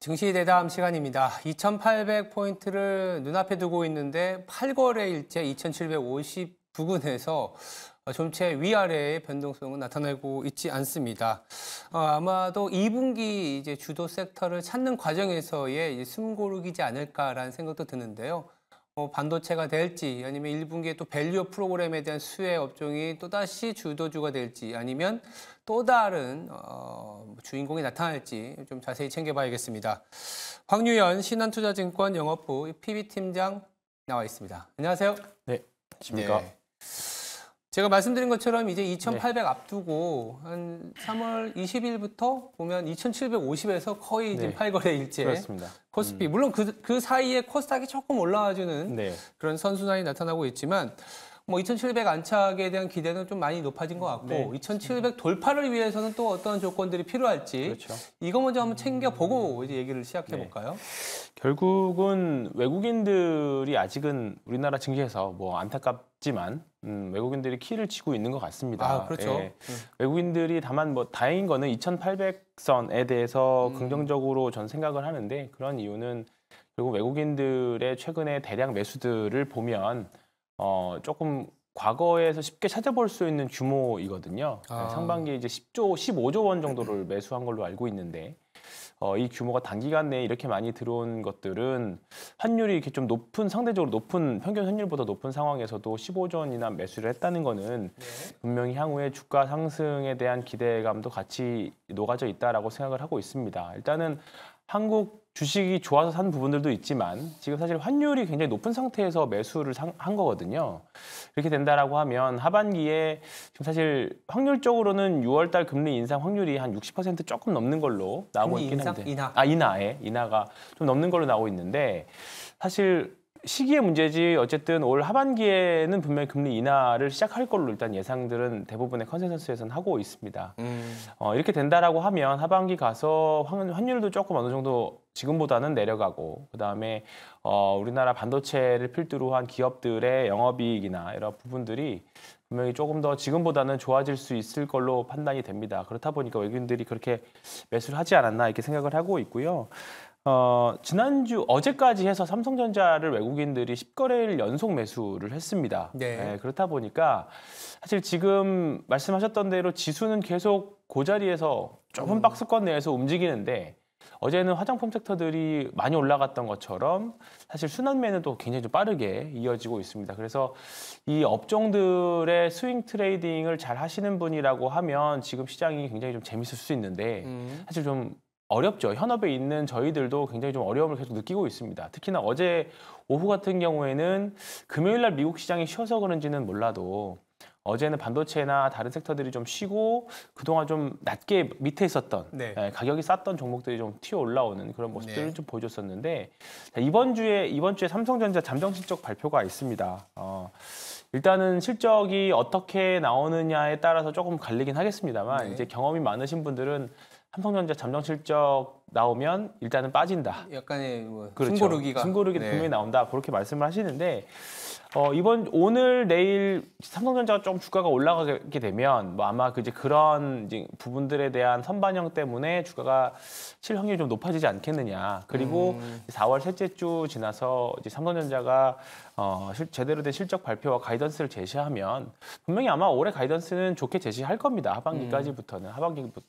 증시 대담 시간입니다. 2,800포인트를 눈앞에 두고 있는데 8거래일째 2,750부근에서 좀체 위아래의 변동성은 나타나고 있지 않습니다. 아마도 2분기 이제 주도 섹터를 찾는 과정에서의 이제 숨고르기지 않을까라는 생각도 드는데요. 반도체가 될지 아니면 1분기에 또 밸류 프로그램에 대한 수혜 업종이 또다시 주도주가 될지 아니면 또 다른 주인공이 나타날지 좀 자세히 챙겨봐야겠습니다. 황유연 신한투자증권 영업부 PB팀장 나와 있습니다. 안녕하세요. 네, 안녕하십니까. 네. 제가 말씀드린 것처럼 이제 2,800 앞두고 한 3월 20일부터 보면 2,750에서 거의 이제 8거래일째 그렇습니다. 코스피 물론 그 사이에 코스닥이 조금 올라와주는 네. 그런 선순환이 나타나고 있지만 뭐 2,700 안착에 대한 기대는 좀 많이 높아진 것 같고 네. 2,700 돌파를 위해서는 또 어떤 조건들이 필요할지 그렇죠. 이거 먼저 한번 챙겨보고 이제 얘기를 시작해 볼까요? 결국은 외국인들이 아직은 우리나라 증시에서 뭐 안타깝지만 외국인들이 키를 치고 있는 것 같습니다. 아, 그렇죠. 예. 외국인들이 다만 뭐 다행인 거는 2,800선에 대해서 긍정적으로 전 생각을 하는데 그런 이유는 결국 외국인들의 최근에 대량 매수들을 보면 조금 과거에서 쉽게 찾아볼 수 있는 규모이거든요. 상반기에 이제 15조 원 정도를 매수한 걸로 알고 있는데 이 규모가 단기간 내에 이렇게 많이 들어온 것들은 환율이 이렇게 좀 높은 상대적으로 높은 평균 환율보다 높은 상황에서도 15조 원이나 매수를 했다는 거는 분명히 향후에 주가 상승에 대한 기대감도 같이 녹아져 있다라고 생각을 하고 있습니다. 일단은 한국 주식이 좋아서 산 부분들도 있지만 지금 사실 환율이 굉장히 높은 상태에서 매수를 한 거거든요. 이렇게 된다라고 하면 하반기에 지금 사실 확률적으로는 6월 달 금리 인상 확률이 한 60% 조금 넘는 걸로 나오고 있긴 한데. 인하가 좀 넘는 걸로 나오고 있는데 사실 시기의 문제지 어쨌든 올 하반기에는 분명히 금리 인하를 시작할 걸로 일단 예상들은 대부분의 컨센서스에서는 하고 있습니다. 이렇게 된다라고 하면 하반기 가서 환율도 조금 어느 정도 지금보다는 내려가고 그다음에 우리나라 반도체를 필두로 한 기업들의 영업이익이나 이런 부분들이 분명히 조금 더 지금보다는 좋아질 수 있을 걸로 판단이 됩니다. 그렇다 보니까 외국인들이 그렇게 매수를 하지 않았나 이렇게 생각을 하고 있고요. 지난주 어제까지 해서 삼성전자를 외국인들이 10거래일 연속 매수를 했습니다. 네. 그렇다 보니까 사실 지금 말씀하셨던 대로 지수는 계속 그 자리에서 좁은 박스권 내에서 움직이는데 어제는 화장품 섹터들이 많이 올라갔던 것처럼 사실 순환매는 또 굉장히 좀 빠르게 이어지고 있습니다. 그래서 이 업종들의 스윙 트레이딩을 잘 하시는 분이라고 하면 지금 시장이 굉장히 좀 재밌을 수 있는데 사실 좀 어렵죠. 현업에 있는 저희들도 굉장히 좀 어려움을 계속 느끼고 있습니다. 특히나 어제 오후 같은 경우에는 금요일 날 미국 시장이 쉬어서 그런지는 몰라도 어제는 반도체나 다른 섹터들이 좀 쉬고 그동안 좀 낮게 밑에 있었던 가격이 쌌던 종목들이 좀 튀어 올라오는 그런 모습들을 좀 보여줬었는데 이번 주에 삼성전자 잠정 실적 발표가 있습니다. 일단은 실적이 어떻게 나오느냐에 따라서 조금 갈리긴 하겠습니다만 이제 경험이 많으신 분들은 삼성전자 잠정 실적 나오면 일단은 빠진다. 약간의 뭐 그렇죠. 숨고르기가 분명히 나온다. 그렇게 말씀을 하시는데 오늘 내일 삼성전자가 좀 주가가 올라가게 되면 뭐 아마 이제 그런 이제 부분들에 대한 선반영 때문에 주가가 칠 확률이 좀 높아지지 않겠느냐. 그리고 4월 셋째 주 지나서 이제 삼성전자가 제대로 된 실적 발표와 가이던스를 제시하면 분명히 아마 올해 가이던스는 좋게 제시할 겁니다. 하반기까지부터는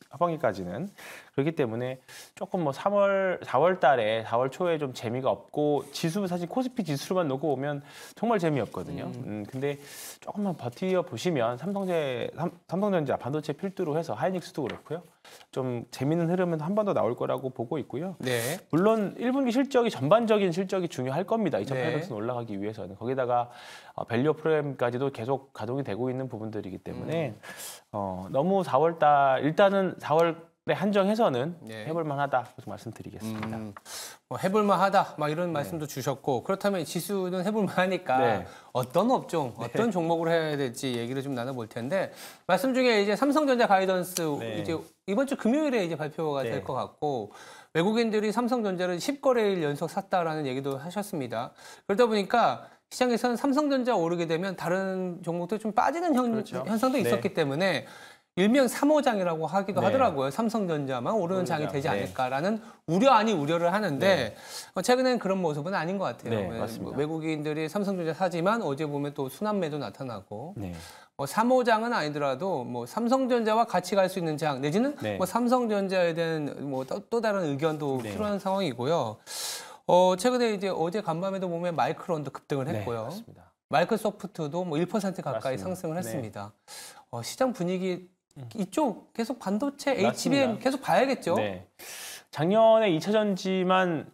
하반기까지는 그렇기 때문에 조금 뭐 4월 달에 4월 초에 좀 재미가 없고 지수 사실 코스피 지수로만 놓고 보면 정말 재미없거든요. 근데 조금만 버티어 보시면 삼성전자 반도체 필두로 해서 하이닉스도 그렇고요. 좀 재미있는 흐름은 한 번 더 나올 거라고 보고 있고요. 물론 1분기 실적이 전반적인 실적이 중요할 겁니다. 2,800선 올라가기 위해서는. 거기다가 밸류 프로그램까지도 계속 가동이 되고 있는 부분들이기 때문에 너무 4월달 일단은 4월에 한정해서는 해볼만하다 그렇게 말씀드리겠습니다. 뭐 해볼만하다 막 이런 말씀도 주셨고 그렇다면 지수는 해볼만하니까 어떤 업종, 어떤 종목으로 해야 될지 얘기를 좀 나눠볼 텐데 말씀 중에 이제 삼성전자 가이던스 이제 이번 주 금요일에 이제 발표가 될 것 같고 외국인들이 삼성전자를 10거래일 연속 샀다라는 얘기도 하셨습니다. 그러다 보니까 시장에서는 삼성전자 오르게 되면 다른 종목도 좀 빠지는 현상도 있었기 때문에 일명 3호장이라고 하기도 네. 하더라고요. 삼성전자만 오르는 장이 되지 네. 않을까라는 우려 아닌 우려를 하는데 최근엔 그런 모습은 아닌 것 같아요. 네, 맞습니다. 외국인들이 삼성전자 사지만 어제 보면 또 순환매도 나타나고 네. 3호장은 아니더라도 뭐 삼성전자와 같이 갈 수 있는 장 내지는 네. 뭐 삼성전자에 대한 뭐 또 다른 의견도 네. 필요한 상황이고요. 최근에 이제 어제 간밤에도 보면 마이크론도 급등을 네, 했고요. 맞습니다. 마이크로소프트도 뭐 1% 가까이 맞습니다. 상승을 네. 했습니다. 시장 분위기 이쪽 계속 반도체, 맞습니다. HBM 계속 봐야겠죠. 네. 작년에 2차 전지만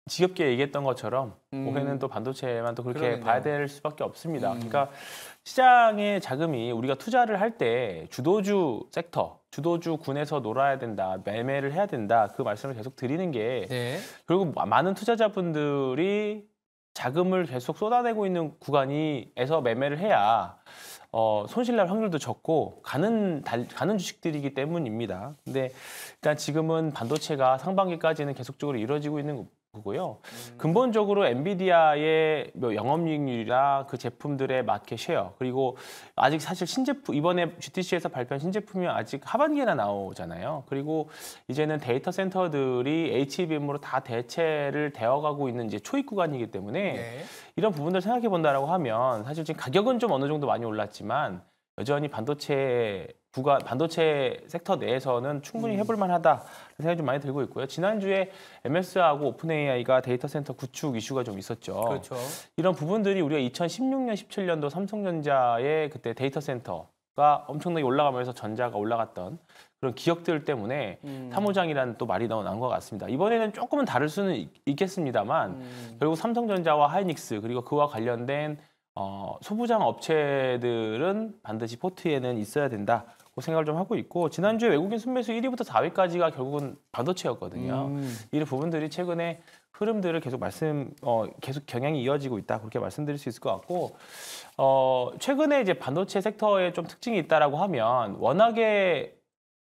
지겹게 얘기했던 것처럼 올해는 또 반도체만 또 그렇게 그러겠네요. 봐야 될 수밖에 없습니다. 그러니까 시장의 자금이 우리가 투자를 할 때 주도주 섹터, 주도주 군에서 놀아야 된다, 매매를 해야 된다 그 말씀을 계속 드리는 게 네. 결국 많은 투자자분들이 자금을 계속 쏟아내고 있는 구간에서 매매를 해야 손실날 확률도 적고 가는 주식들이기 때문입니다. 근데 일단 지금은 반도체가 상반기까지는 계속적으로 이루어지고 있는 거고요. 근본적으로 엔비디아의 영업이익률이나 그 제품들의 마켓 쉐어 그리고 아직 사실 신제품 이번에 GTC에서 발표한 신제품이 아직 하반기에나 나오잖아요. 그리고 이제는 데이터 센터들이 HBM으로 다 대체를 되어가고 있는 이제 초입 구간이기 때문에 네. 이런 부분들 생각해 본다라고 하면 사실 지금 가격은 좀 어느 정도 많이 올랐지만 여전히 반도체 섹터 내에서는 충분히 해볼 만하다 생각이 좀 많이 들고 있고요. 지난주에 MS하고 오픈AI가 데이터 센터 구축 이슈가 좀 있었죠. 그렇죠. 이런 부분들이 우리가 2016년, 17년도 삼성전자의 그때 데이터 센터가 엄청나게 올라가면서 전자가 올라갔던 그런 기억들 때문에 탐호장이라는 또 말이 나온 것 같습니다. 이번에는 조금은 다를 수는 있겠습니다만 결국 삼성전자와 하이닉스 그리고 그와 관련된 소부장 업체들은 반드시 포트에는 있어야 된다. 그 생각을 좀 하고 있고 지난주에 외국인 순매수 1위부터 4위까지가 결국은 반도체였거든요. 이런 부분들이 최근에 흐름들을 계속 경향이 이어지고 있다. 그렇게 말씀드릴 수 있을 것 같고 최근에 이제 반도체 섹터에 좀 특징이 있다라고 하면 워낙에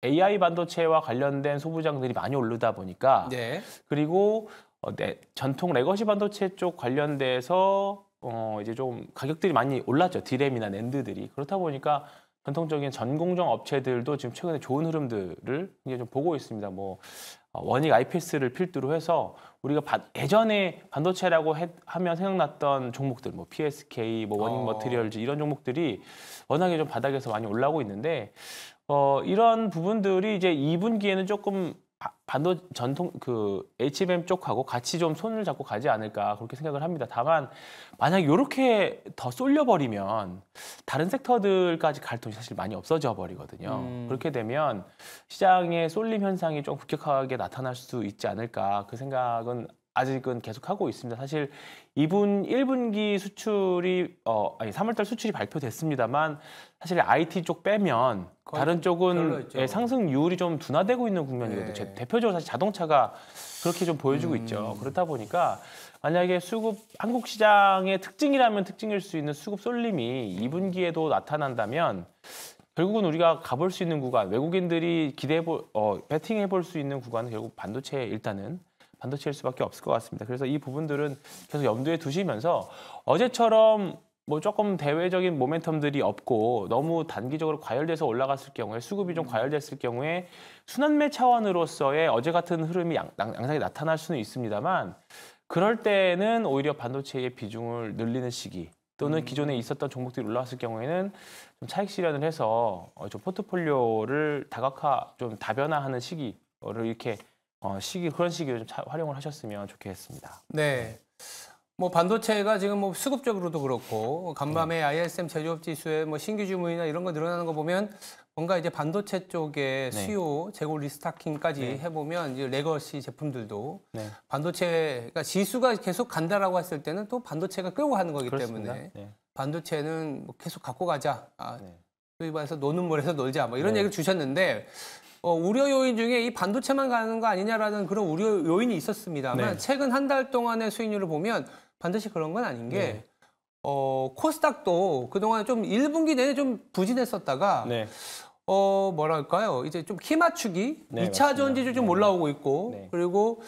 AI 반도체와 관련된 소부장들이 많이 오르다 보니까 네. 그리고 전통 레거시 반도체 쪽 관련돼서 이제 좀 가격들이 많이 올랐죠. 디램이나 낸드들이. 그렇다 보니까 전통적인 전공정 업체들도 지금 최근에 좋은 흐름들을 이제 좀 보고 있습니다. 뭐 원익 IPS를 필두로 해서 우리가 예전에 반도체라고 하면 생각났던 종목들, 뭐 PSK, 뭐 원익 머티리얼즈 이런 종목들이 워낙에 좀 바닥에서 많이 올라오고 있는데 이런 부분들이 이제 2분기에는 조금 전통 HBM 쪽하고 같이 좀 손을 잡고 가지 않을까 그렇게 생각을 합니다. 다만 만약 이렇게 더 쏠려버리면 다른 섹터들까지 갈 돈이 사실 많이 없어져 버리거든요. 그렇게 되면 시장의 쏠림 현상이 좀 급격하게 나타날 수 있지 않을까 그 생각은 아직은 계속하고 있습니다. 사실 1분기 수출이 3월달 수출이 발표됐습니다만 사실 IT 쪽 빼면 다른 쪽은 상승률이 좀 둔화되고 있는 국면이거든요. 네. 대표적으로 사실 자동차가 그렇게 좀 보여주고 있죠. 그렇다 보니까 만약에 한국 시장의 특징이라면 특징일 수 있는 수급 쏠림이 2분기에도 나타난다면 결국은 우리가 가볼 수 있는 구간, 외국인들이 베팅해볼 수 있는 구간은 결국 반도체일 수밖에 없을 것 같습니다. 그래서 이 부분들은 계속 염두에 두시면서 어제처럼 뭐 조금 대외적인 모멘텀들이 없고 너무 단기적으로 과열돼서 올라갔을 경우에 수급이 좀 과열됐을 경우에 순환매 차원으로서의 어제 같은 흐름이 양상이 나타날 수는 있습니다만 그럴 때는 오히려 반도체의 비중을 늘리는 시기 또는 기존에 있었던 종목들이 올라왔을 경우에는 좀 차익 실현을 해서 좀 포트폴리오를 좀 다변화하는 시기를 이렇게 그런 시기를 좀 활용을 하셨으면 좋겠습니다. 네. 뭐 반도체가 지금 뭐 수급적으로도 그렇고 간밤에 ISM 제조업 지수에 뭐 신규 주문이나 이런 거 늘어나는 거 보면 뭔가 이제 반도체 쪽에 수요 재고 리스타킹까지 해보면 이제 레거시 제품들도 반도체가 지수가 계속 간다라고 했을 때는 또 반도체가 끌고 가는 거기 그렇습니다. 때문에 반도체는 뭐 계속 갖고 가자. 소위 말해서 노는 물에서 놀자. 뭐 이런 얘기를 주셨는데 우려 요인 중에 이 반도체만 가는 거 아니냐라는 그런 우려 요인이 있었습니다만 최근 한 달 동안의 수익률을 보면 반드시 그런 건 아닌 게 코스닥도 그동안 좀 1분기 내내 좀 부진했었다가 뭐랄까요? 이제 좀 키 맞추기 2차 전지주 좀 올라오고 있고 그리고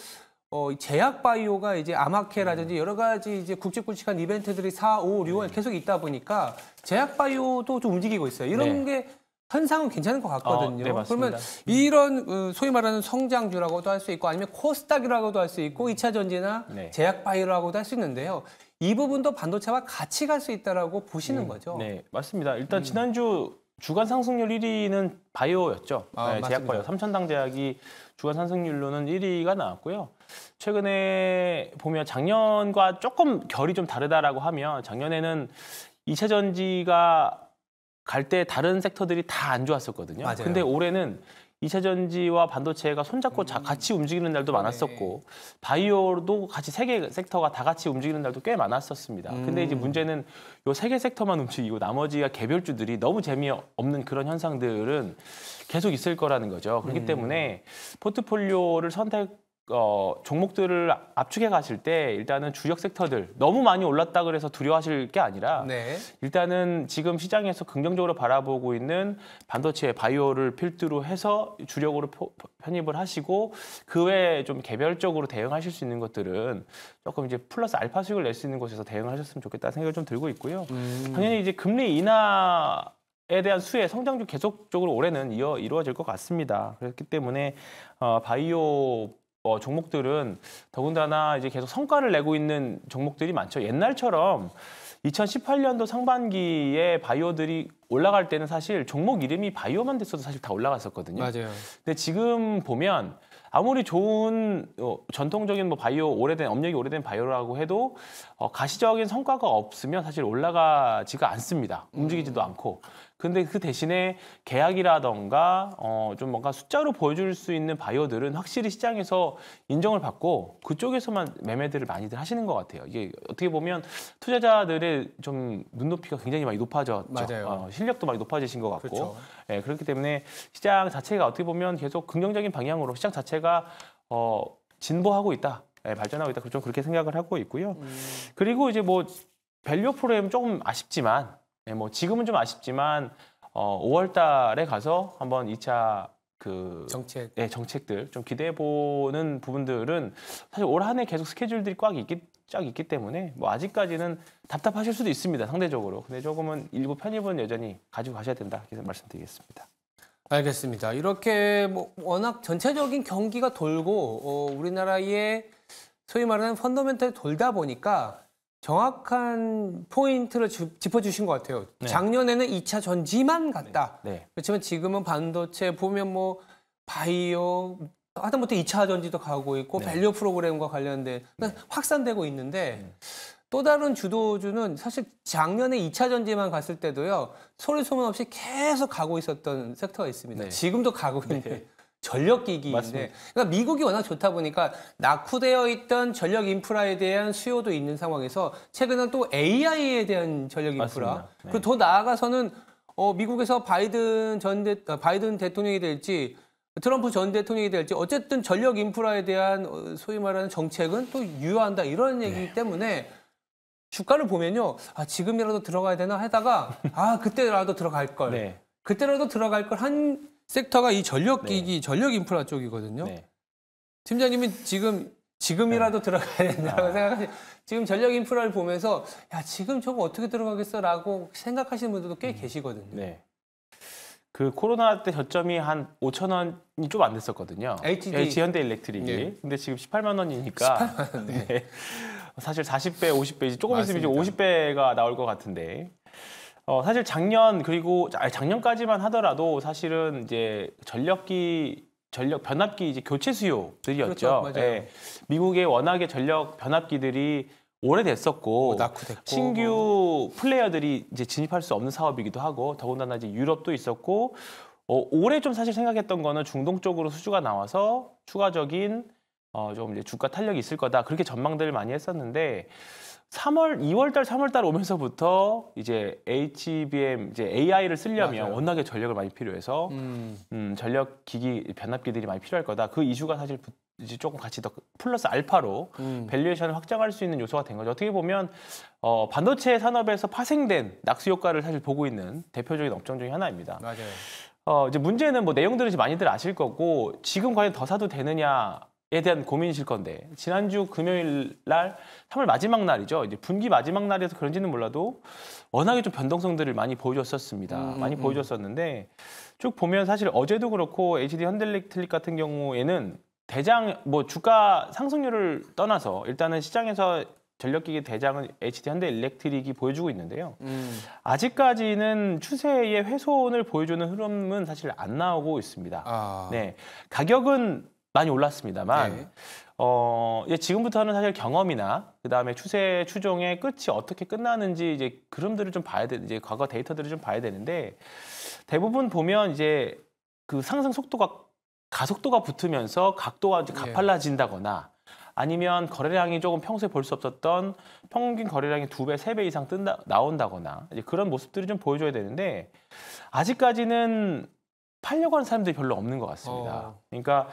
제약 바이오가 이제 아마케라든지 여러 가지 이제 굵직굵직한 이벤트들이 4, 5, 6월 계속 있다 보니까 제약 바이오도 좀 움직이고 있어요. 이런 게 현상은 괜찮은 것 같거든요. 네, 맞습니다. 그러면 이런 소위 말하는 성장주라고도 할 수 있고 아니면 코스닥이라고도 할 수 있고 2차 전지나 네. 제약바이오라고도 할 수 있는데요. 이 부분도 반도체와 같이 갈 수 있다라고 보시는 거죠. 네, 맞습니다. 일단 지난주 주간 상승률 1위는 바이오였죠. 네, 제약바이오. 삼천당제약이 주간 상승률로는 1위가 나왔고요. 최근에 보면 작년과 조금 결이 좀 다르다라고 하면 작년에는 2차 전지가 갈 때 다른 섹터들이 다 안 좋았었거든요. 맞아요. 근데 올해는 2차 전지와 반도체가 손잡고 같이 움직이는 날도 많았었고 바이오도 같이 세 개 섹터가 다 같이 움직이는 날도 꽤 많았었습니다. 근데 이제 문제는 요 세 개 섹터만 움직이고 나머지가 개별주들이 너무 재미없는 그런 현상들은 계속 있을 거라는 거죠. 그렇기 때문에 포트폴리오를 종목들을 압축해 가실 때 일단은 주력 섹터들 너무 많이 올랐다 그래서 두려워하실 게 아니라 네. 일단은 지금 시장에서 긍정적으로 바라보고 있는 반도체 바이오를 필두로 해서 주력으로 편입을 하시고 그 외에 좀 개별적으로 대응하실 수 있는 것들은 조금 이제 플러스 알파 수익을 낼 수 있는 곳에서 대응을 하셨으면 좋겠다는 생각이 좀 들고 있고요. 당연히 이제 금리 인하에 대한 수혜 성장률 계속적으로 올해는 이루어질 것 같습니다. 그렇기 때문에 바이오 종목들은 더군다나 이제 계속 성과를 내고 있는 종목들이 많죠. 옛날처럼 2018년도 상반기에 바이오들이 올라갈 때는 사실 종목 이름이 바이오만 됐어도 사실 다 올라갔었거든요. 맞아요. 근데 지금 보면 아무리 좋은 전통적인 바이오 업력이 오래된 바이오라고 해도 가시적인 성과가 없으면 사실 올라가지가 않습니다. 움직이지도 않고. 근데 그 대신에 계약이라던가 좀 뭔가 숫자로 보여줄 수 있는 바이오들은 확실히 시장에서 인정을 받고 그쪽에서만 매매들을 많이들 하시는 것 같아요. 이게 어떻게 보면 투자자들의 좀 눈높이가 굉장히 많이 높아졌죠. 맞아요. 실력도 많이 높아지신 것 같고. 그렇죠. 네, 그렇기 때문에 시장 자체가 어떻게 보면 계속 긍정적인 방향으로 시장 자체가 진보하고 있다. 네, 발전하고 있다. 좀 그렇게 생각을 하고 있고요. 그리고 이제 밸류 프로그램 조금 아쉽지만 지금은 좀 아쉽지만 5월 달에 가서 한번 2차 정책들 좀 기대해 보는 부분들은 사실 올 한 해 계속 스케줄들이 쫙 있기 때문에 아직까지는 답답하실 수도 있습니다. 상대적으로. 근데 조금은 일부 편입은 여전히 가지고 가셔야 된다. 이렇게 말씀드리겠습니다. 알겠습니다. 이렇게 워낙 전체적인 경기가 돌고 우리나라의 소위 말하는 펀더멘털이 돌다 보니까 정확한 포인트를 짚어주신 것 같아요. 네. 작년에는 2차 전지만 갔다. 네. 그렇지만 지금은 반도체 보면 바이오 하다못해 2차 전지도 가고 있고 네. 밸류 프로그램과 관련된 확산되고 있는데 또 다른 주도주는 사실 작년에 2차 전지만 갔을 때도요. 소리 소문 없이 계속 가고 있었던 섹터가 있습니다. 네. 지금도 가고 있는데 전력기기인데 맞습니다. 그러니까 미국이 워낙 좋다 보니까 낙후되어 있던 전력 인프라에 대한 수요도 있는 상황에서 최근에 또 AI에 대한 전력 인프라 맞습니다. 네. 그리고 더 나아가서는 미국에서 바이든 대통령이 될지 트럼프 전 대통령이 될지 어쨌든 전력 인프라에 대한 소위 말하는 정책은 또 유효한다 이런 얘기이기 때문에 주가를 보면요. 지금이라도 들어가야 되나 하다가 그때라도 들어갈 걸. 네. 그때라도 들어갈 걸 한 섹터가 이 전력기기, 전력 인프라 쪽이거든요. 네. 팀장님이 지금이라도 들어가야 된다고 생각하시는 지금 전력 인프라를 보면서 지금 저거 어떻게 들어가겠어라고 생각하시는 분들도 꽤 계시거든요. 네. 그 코로나 때 저점이 한 5천 원이 좀 안 됐었거든요. HD 현대일렉트릭이. 네. 근데 지금 18만 원이니까 18만 원, 네. 네. 사실 40배, 50배 조금 있으면 이제 맞습니다. 50배가 나올 것 같은데. 사실 작년까지만 하더라도 사실은 이제 전력 변압기 이제 교체 수요들이었죠. 그렇죠, 맞아요. 예. 미국의 워낙에 전력 변압기들이 오래됐었고 낙후됐고 신규 플레이어들이 이제 진입할 수 없는 사업이기도 하고 더군다나 이제 유럽도 있었고 올해 좀 사실 생각했던 거는 중동 쪽으로 수주가 나와서 추가적인 좀 이제 주가 탄력이 있을 거다 그렇게 전망들을 많이 했었는데 2월 달, 3월 달 오면서부터 이제 HBM, 이제 AI를 쓰려면 맞아요. 워낙에 전력을 많이 필요해서 전력 기기 변압기들이 많이 필요할 거다. 그 이슈가 사실 이제 조금 같이 더 플러스 알파로 밸류에이션을 확장할 수 있는 요소가 된 거죠. 어떻게 보면 반도체 산업에서 파생된 낙수 효과를 사실 보고 있는 대표적인 업종 중에 하나입니다. 맞아요. 이제 문제는 내용들은 이제 많이들 아실 거고 지금 과연 더 사도 되느냐 대한 고민이실 건데 지난주 금요일 날 3월 마지막 날이죠. 이제 분기 마지막 날이어서 그런지는 몰라도 워낙에 좀 변동성들을 많이 보여줬었습니다. 많이 보여줬었는데 쭉 보면 사실 어제도 그렇고 HD 현대일렉트릭 같은 경우에는 대장 뭐 주가 상승률을 떠나서 일단은 시장에서 전력기기 대장은 HD 현대일렉트릭이 보여주고 있는데요. 아직까지는 추세의 훼손을 보여주는 흐름은 사실 안 나오고 있습니다. 네, 가격은 많이 올랐습니다만 네. 이제 지금부터는 사실 경험이나 그다음에 추세 추종의 끝이 어떻게 끝나는지 이제 그림들을 좀 봐야 돼, 이제 과거 데이터들을 좀 봐야 되는데 대부분 보면 이제 그 상승 속도가 가속도가 붙으면서 각도가 이제 가팔라진다거나 아니면 거래량이 조금 평소에 볼 수 없었던 평균 거래량이 2배, 3배 이상 나온다거나 이제 그런 모습들이 좀 보여줘야 되는데 아직까지는 팔려고 하는 사람들이 별로 없는 것 같습니다. 그러니까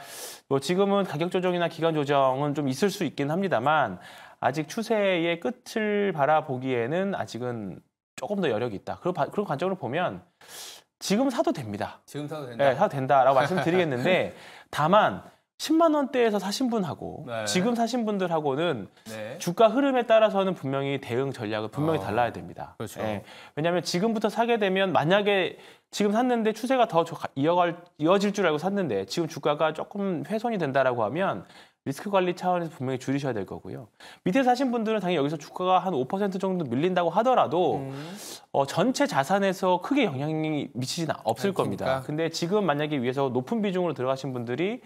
뭐 지금은 가격 조정이나 기간 조정은 좀 있을 수 있긴 합니다만 아직 추세의 끝을 바라보기에는 아직은 조금 더 여력이 있다. 그런 관점으로 보면 지금 사도 됩니다. 지금 사도 된다. 네, 사도 된다라고 말씀드리겠는데 다만 10만 원대에서 사신 분하고 네. 지금 사신 분들하고는 네. 주가 흐름에 따라서는 분명히 대응 전략을 분명히 달라야 됩니다. 그렇죠. 네. 왜냐하면 지금부터 사게 되면 만약에 지금 샀는데 추세가 더 이어질 줄 알고 샀는데 지금 주가가 조금 훼손이 된다라고 하면 리스크 관리 차원에서 분명히 줄이셔야 될 거고요. 밑에 사신 분들은 당연히 여기서 주가가 한 5% 정도 밀린다고 하더라도 전체 자산에서 크게 영향이 미치지는 없을 겁니다. 근데 지금 만약에 위에서 높은 비중으로 들어가신 분들이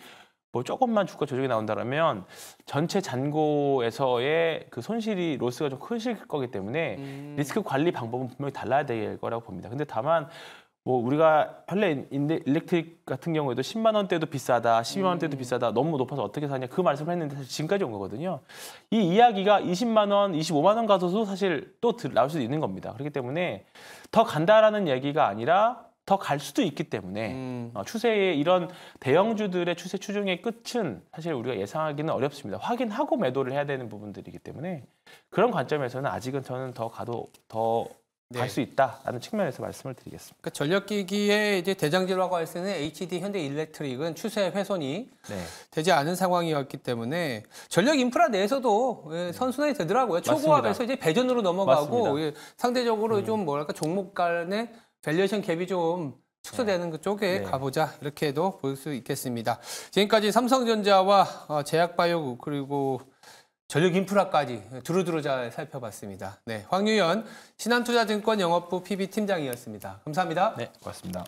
뭐 조금만 주가 조정이 나온다면 전체 잔고에서의 그 손실이 로스가 좀 크실 거기 때문에 리스크 관리 방법은 분명히 달라야 될 거라고 봅니다. 근데 다만 뭐 우리가 현대 일렉트릭 같은 경우에도 10만 원대도 비싸다, 12만 원대도 비싸다, 너무 높아서 어떻게 사냐 그 말씀을 했는데 사실 지금까지 온 거거든요. 이 이야기가 20만 원, 25만 원 가서도 사실 또 나올 수도 있는 겁니다. 그렇기 때문에 더 간다라는 얘기가 아니라 더 갈 수도 있기 때문에 추세의 이런 대형주들의 추세 추종의 끝은 사실 우리가 예상하기는 어렵습니다. 확인하고 매도를 해야 되는 부분들이기 때문에 그런 관점에서는 아직은 저는 더 가도 더 갈 수 있다라는 측면에서 말씀을 드리겠습니다. 그러니까 전력기기의 이제 대장주라고 할 때는 HD 현대일렉트릭은 추세 훼손이 되지 않은 상황이었기 때문에 전력 인프라 내에서도 선순환이 되더라고요. 초고압에서 이제 배전으로 넘어가고 상대적으로 좀 뭐랄까 종목 간의 밸류에이션 갭이 좀 축소되는 그쪽에 가보자 이렇게도 볼 수 있겠습니다. 지금까지 삼성전자와 제약바이오 그리고 전력 인프라까지 두루두루 잘 살펴봤습니다. 네, 황유연 신한투자증권 영업부 PB팀장이었습니다. 감사합니다. 네, 고맙습니다.